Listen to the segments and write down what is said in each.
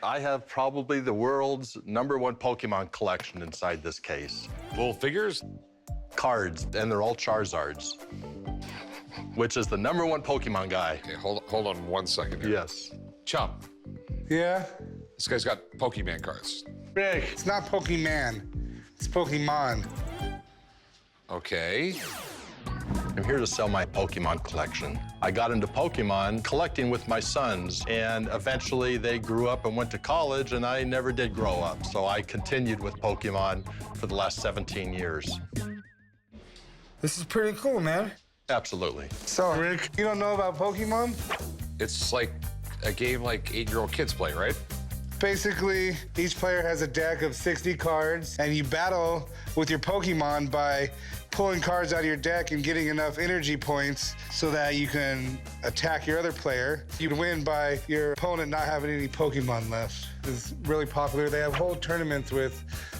I have probably the world's #1 Pokemon collection inside this case. Little figures? Cards, and they're all Charizards, which is the #1 Pokemon guy. Okay, hold on 1 second here. Yes. Chum, Yeah? this guy's got Pokemon cards. Rick, it's not Pokemon. It's Pokemon. Okay. I'm here to sell my Pokemon collection. I got into Pokemon collecting with my sons, and eventually they grew up and went to college, and I never did grow up. So I continued with Pokemon for the last 17 years. This is pretty cool, man. Absolutely. So, Rick, you don't know about Pokemon? It's like a game like 8-year-old kids play, right? Basically, each player has a deck of 60 cards, and you battle with your Pokemon by pulling cards out of your deck and getting enough energy points so that you can attack your other player. You win by your opponent not having any Pokemon left. It's really popular. They have whole tournaments where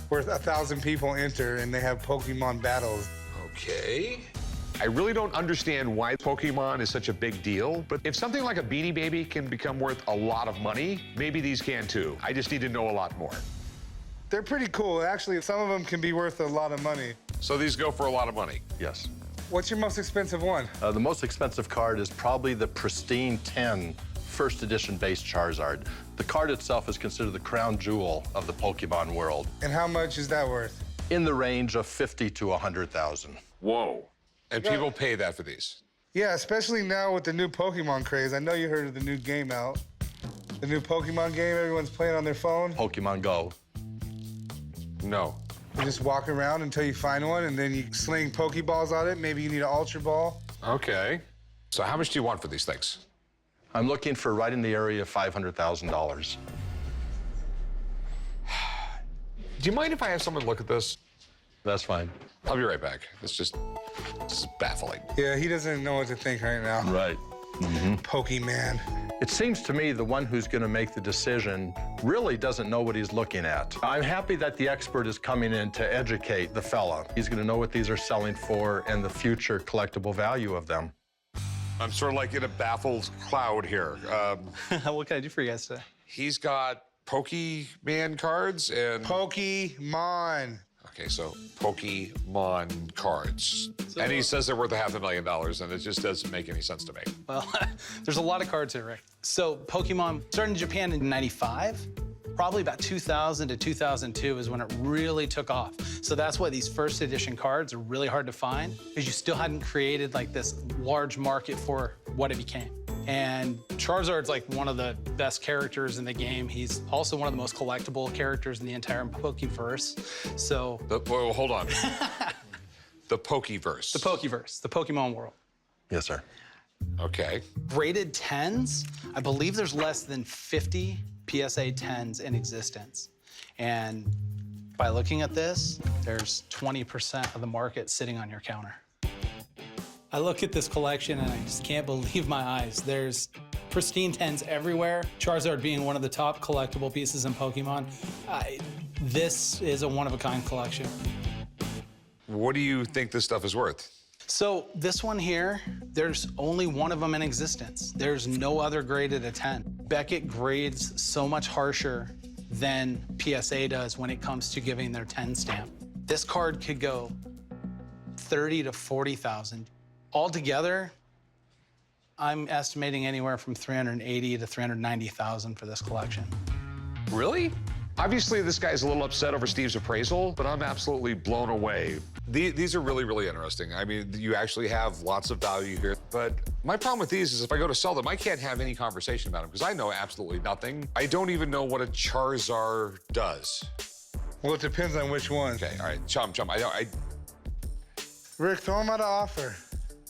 1,000 people enter, and they have Pokemon battles. Okay. I really don't understand why Pokemon is such a big deal, but if something like a Beanie Baby can become worth a lot of money, maybe these can too. I just need to know a lot more. They're pretty cool. Actually, some of them can be worth a lot of money. So these go for a lot of money? Yes. What's your most expensive one? The most expensive card is probably the Pristine 10 first edition base Charizard. The card itself is considered the crown jewel of the Pokemon world. And how much is that worth? In the range of 50 to 100,000. Whoa. And people pay that for these? Yeah, especially now with the new Pokemon craze. I know you heard of the new game out. The new Pokemon game everyone's playing on their phone. Pokemon Go. No. You just walk around until you find one, and then you sling Pokeballs on it. Maybe you need an Ultra Ball. Okay. So how much do you want for these things? I'm looking for right in the area of $500,000. Do you mind if I have someone look at this? That's fine. I'll be right back. This is baffling. Yeah, he doesn't know what to think right now. Right. Pokemon. It seems to me the one who's going to make the decision really doesn't know what he's looking at. I'm happy that the expert is coming in to educate the fella. He's going to know what these are selling for and the future collectible value of them. I'm sort of like in a baffled cloud here. What can I do for you guys today? He's got Pokemon cards and... Pokemon. Okay, so Pokemon cards. And he says they're worth $500,000, and it just doesn't make any sense to me. Well, there's a lot of cards here, Rick. So Pokemon started in Japan in '95. Probably about 2000 to 2002 is when it really took off. So that's why these first edition cards are really hard to find, because you still hadn't created like this large market for what it became. And Charizard's like one of the best characters in the game. He's also one of the most collectible characters in the entire Pokeverse. So Well, hold on. The Pokeverse. the Pokeverse, the Pokemon world. Yes, sir. Okay. Graded 10s, I believe there's less than 50 PSA 10s in existence. And by looking at this, there's 20% of the market sitting on your counter. I look at this collection and I just can't believe my eyes. There's pristine 10s everywhere. Charizard being one of the top collectible pieces in Pokemon. This is a one-of-a-kind collection. What do you think this stuff is worth? So this one here, there's only one of them in existence. There's no other graded a 10. Beckett grades so much harsher than PSA does when it comes to giving their 10 stamp. This card could go 30 to 40,000. Altogether, I'm estimating anywhere from 380 to 390,000 for this collection. Really? Obviously, this guy's a little upset over Steve's appraisal, but I'm absolutely blown away. These are really, really interesting. I mean, you actually have lots of value here. But my problem with these is if I go to sell them, I can't have any conversation about them because I know absolutely nothing. I don't even know what a Charizard does. Well, it depends on which one. Okay, all right, Chum. Rick, throw him out an offer.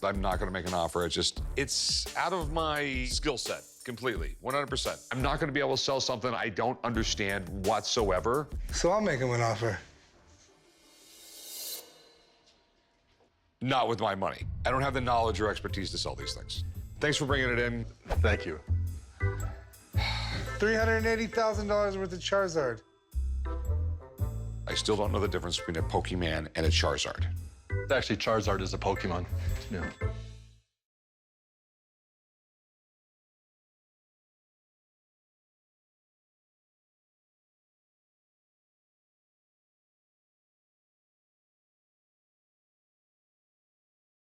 I'm not gonna make an offer. It's out of my skill set completely, 100%. I'm not gonna be able to sell something I don't understand whatsoever. So I'll make him an offer. Not with my money. I don't have the knowledge or expertise to sell these things. Thanks for bringing it in. Thank you. $380,000 worth of Charizard. I still don't know the difference between a Pokemon and a Charizard. Actually, Charizard is a Pokemon. Yeah.